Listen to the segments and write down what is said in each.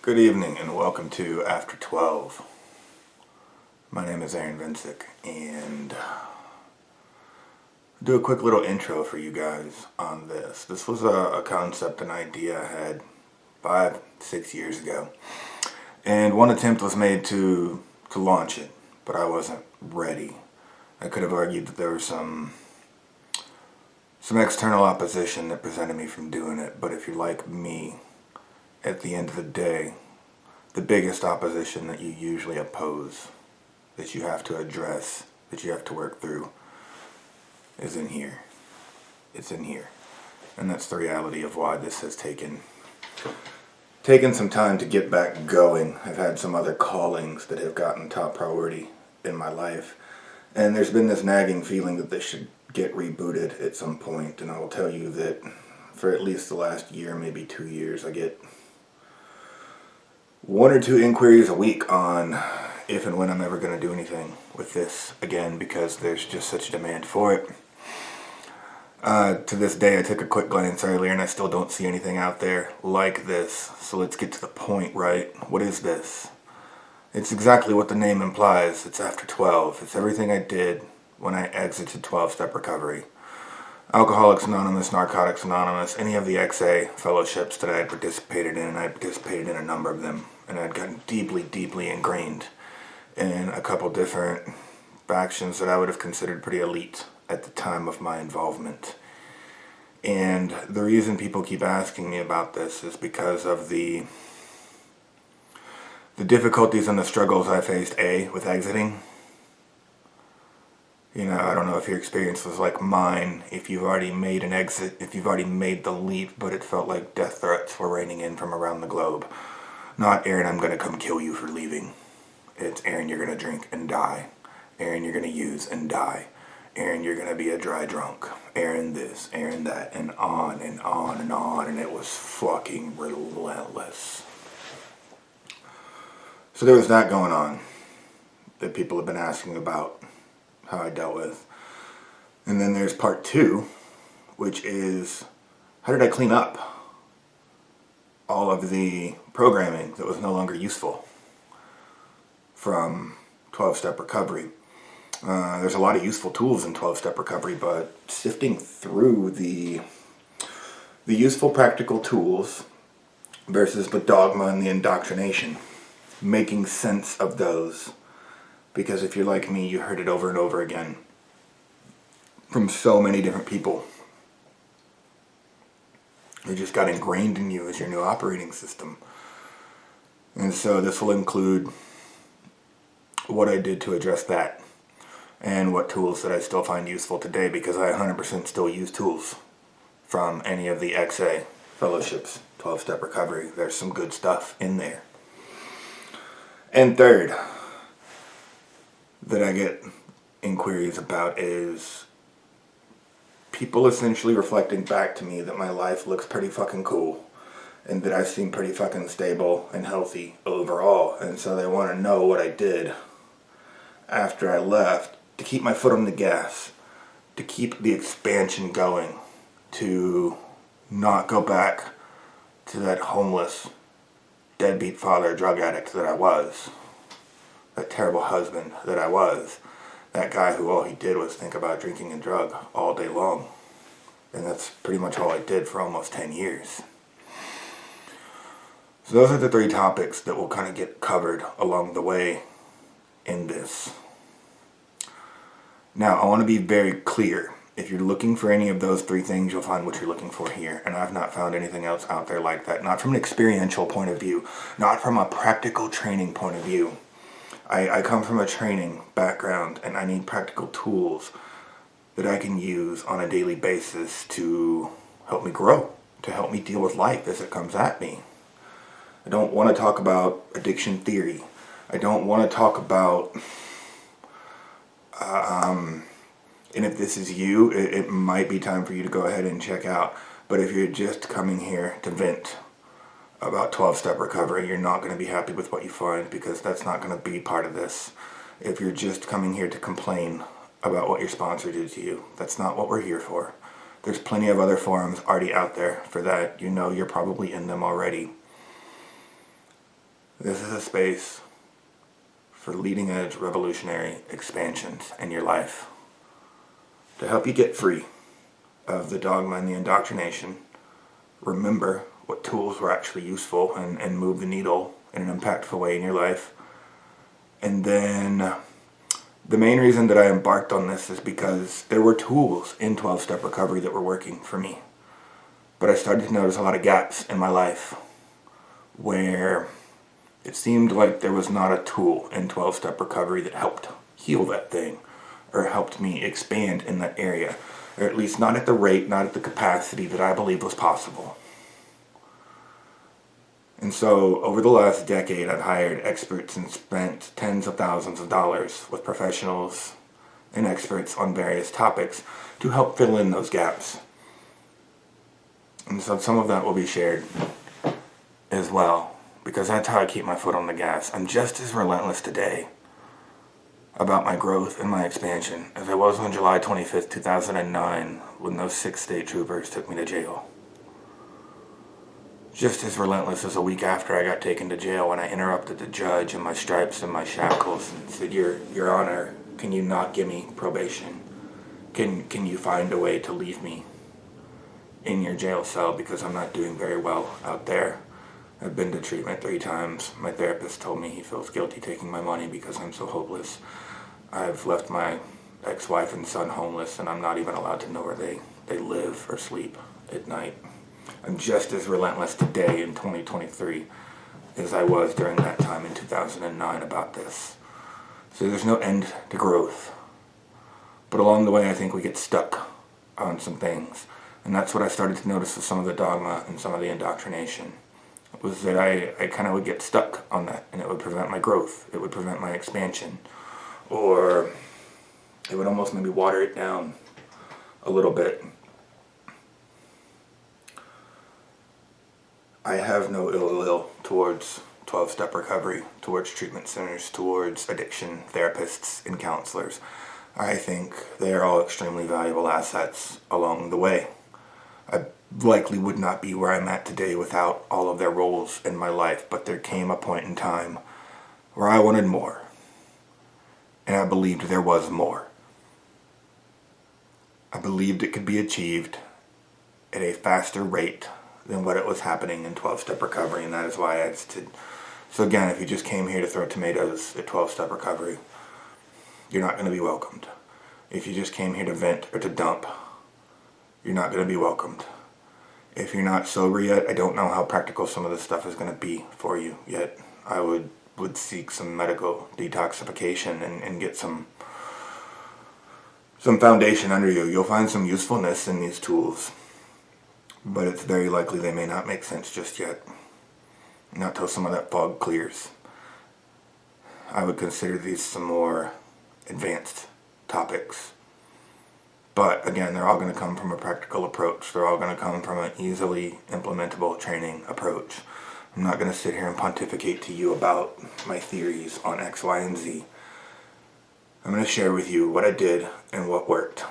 Good evening and welcome to After 12. My name is Aaron Vincic and I'll do a quick little intro for you guys on this. This was a concept, an idea I had 5-6 years ago. And one attempt was made to launch it, but I wasn't ready. I could have argued that there was some external opposition that prevented me from doing it, but if you're like me, at the end of the day, the biggest opposition that you usually oppose, that you have to address, that you have to work through, is in here. It's in here. And that's the reality of why this has taken some time to get back going. I've had some other callings that have gotten top priority in my life. And there's been this nagging feeling that this should get rebooted at some point. And I will tell you that for at least the last year, maybe 2 years, I get 1 or 2 inquiries a week on if and when I'm ever going to do anything with this again, because there's just such a demand for it. To this day, I took a quick glance earlier and I still don't see anything out there like this. So let's get to the point, right? What is this? It's exactly what the name implies. It's After 12. It's everything I did when I exited 12-step recovery. Alcoholics Anonymous, Narcotics Anonymous, any of the XA fellowships that I had participated in, and I participated in a number of them, and I'd gotten deeply, deeply ingrained in a couple different factions that I would have considered pretty elite at the time of my involvement. And the reason people keep asking me about this is because of the difficulties and the struggles I faced, with exiting. You know, I don't know if your experience was like mine, if you've already made an exit, if you've already made the leap, but it felt like death threats were raining in from around the globe. Not, Aaron, I'm going to come kill you for leaving. It's, Aaron, you're going to drink and die. Aaron, you're going to use and die. Aaron, you're going to be a dry drunk. Aaron this, Aaron that, and on and on and on, and it was fucking relentless. So there was that going on that people have been asking about how I dealt with. And then there's part 2, which is, how did I clean up all of the programming that was no longer useful from 12-step recovery? There's a lot of useful tools in 12-step recovery, but sifting through the useful practical tools versus the dogma and the indoctrination, making sense of those. Because if you're like me, you heard it over and over again from so many different people. It just got ingrained in you as your new operating system. And so this will include what I did to address that and what tools that I still find useful today, because I 100% still use tools from any of the XA fellowships, 12-step recovery. There's some good stuff in there. And third, that I get inquiries about is people essentially reflecting back to me that my life looks pretty fucking cool and that I seem pretty fucking stable and healthy overall. And so they want to know what I did after I left to keep my foot on the gas, to keep the expansion going, to not go back to that homeless, deadbeat father, drug addict that I was. That terrible husband that I was. That guy who all he did was think about drinking and drug all day long. And that's pretty much all I did for almost 10 years. So those are the 3 topics that will kind of get covered along the way in this. Now, I want to be very clear. If you're looking for any of those 3 things, you'll find what you're looking for here. And I've not found anything else out there like that. Not from an experiential point of view. Not from a practical training point of view. I come from a training background, and I need practical tools that I can use on a daily basis to help me grow, to help me deal with life as it comes at me. I don't want to talk about addiction theory. I don't want to talk about, and if this is you, it might be time for you to go ahead and check out. But if you're just coming here to vent about 12-step recovery, you're not going to be happy with what you find, because that's not going to be part of this. If you're just coming here to complain about what your sponsor did to you, that's not what we're here for. There's plenty of other forums already out there for that. You know, you're probably in them already. This is a space for leading edge revolutionary expansions in your life to help you get free of the dogma and the indoctrination, remember what tools were actually useful and move the needle in an impactful way in your life. And then the main reason that I embarked on this is because there were tools in 12-step recovery that were working for me. But I started to notice a lot of gaps in my life where it seemed like there was not a tool in 12-step recovery that helped heal that thing or helped me expand in that area, or at least not at the rate, not at the capacity that I believed was possible. And so over the last decade, I've hired experts and spent tens of thousands of dollars with professionals and experts on various topics to help fill in those gaps. And so some of that will be shared as well, because that's how I keep my foot on the gas. I'm just as relentless today about my growth and my expansion as I was on July 25th, 2009, when those 6 state troopers took me to jail. Just as relentless as a week after I got taken to jail when I interrupted the judge in my stripes and my shackles and said, Your Honor, can you not give me probation? Can you find a way to leave me in your jail cell because I'm not doing very well out there? I've been to treatment 3 times. My therapist told me he feels guilty taking my money because I'm so hopeless. I've left my ex-wife and son homeless, and I'm not even allowed to know where they live or sleep at night. I'm just as relentless today in 2023 as I was during that time in 2009 about this. So there's no end to growth. But along the way, I think we get stuck on some things. And that's what I started to notice with some of the dogma and some of the indoctrination. Was that I kind of would get stuck on that, and it would prevent my growth. It would prevent my expansion. Or it would almost maybe water it down a little bit. I have no ill will towards 12-step recovery, towards treatment centers, towards addiction therapists and counselors. I think they are all extremely valuable assets along the way. I likely would not be where I'm at today without all of their roles in my life, but there came a point in time where I wanted more, and I believed there was more. I believed it could be achieved at a faster rate than what it was happening in 12-step recovery, and that is why I did. So again, if you just came here to throw tomatoes at 12-step recovery, you're not going to be welcomed. If you just came here to vent or to dump, you're not going to be welcomed. If you're not sober yet, I don't know how practical some of this stuff is going to be for you yet. I would seek some medical detoxification and get some foundation under you. You'll find some usefulness in these tools, but it's very likely they may not make sense just yet. Not till some of that fog clears. I would consider these some more advanced topics. But again, they're all going to come from a practical approach. They're all going to come from an easily implementable training approach. I'm not going to sit here and pontificate to you about my theories on X, Y, and Z. I'm going to share with you what I did and what worked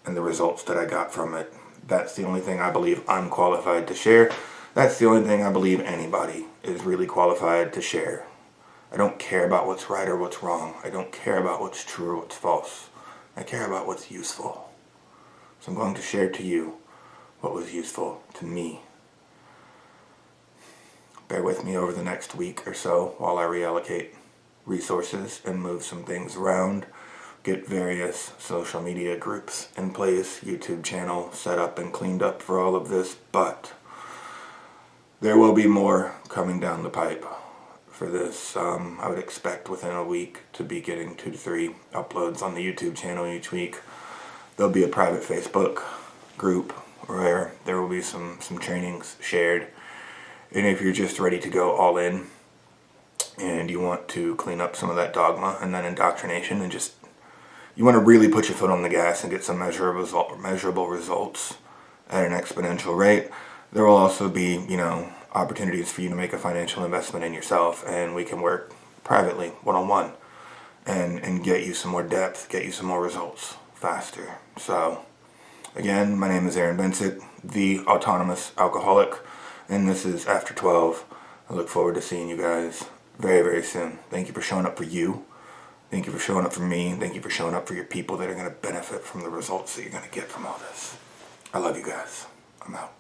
and the results that I got from it. That's the only thing I believe I'm qualified to share. That's the only thing I believe anybody is really qualified to share. I don't care about what's right or what's wrong. I don't care about what's true or what's false. I care about what's useful. So I'm going to share to you what was useful to me. Bear with me over the next week or so while I reallocate resources and move some things around, get various social media groups in place, YouTube channel set up and cleaned up for all of this, but there will be more coming down the pipe for this. I would expect within a week to be getting 2 to 3 uploads on the YouTube channel each week. There'll be a private Facebook group where there will be some trainings shared. And if you're just ready to go all in and you want to clean up some of that dogma and that indoctrination and just you want to really put your foot on the gas and get some measurable results at an exponential rate, there will also be, opportunities for you to make a financial investment in yourself, and we can work privately, one-on-one, and get you some more depth, get you some more results faster. So, again, my name is Aaron Bensick, the Autonomous Alcoholic, and this is After 12, I look forward to seeing you guys very, very soon. Thank you for showing up for you. Thank you for showing up for me. And thank you for showing up for your people that are going to benefit from the results that you're going to get from all this. I love you guys. I'm out.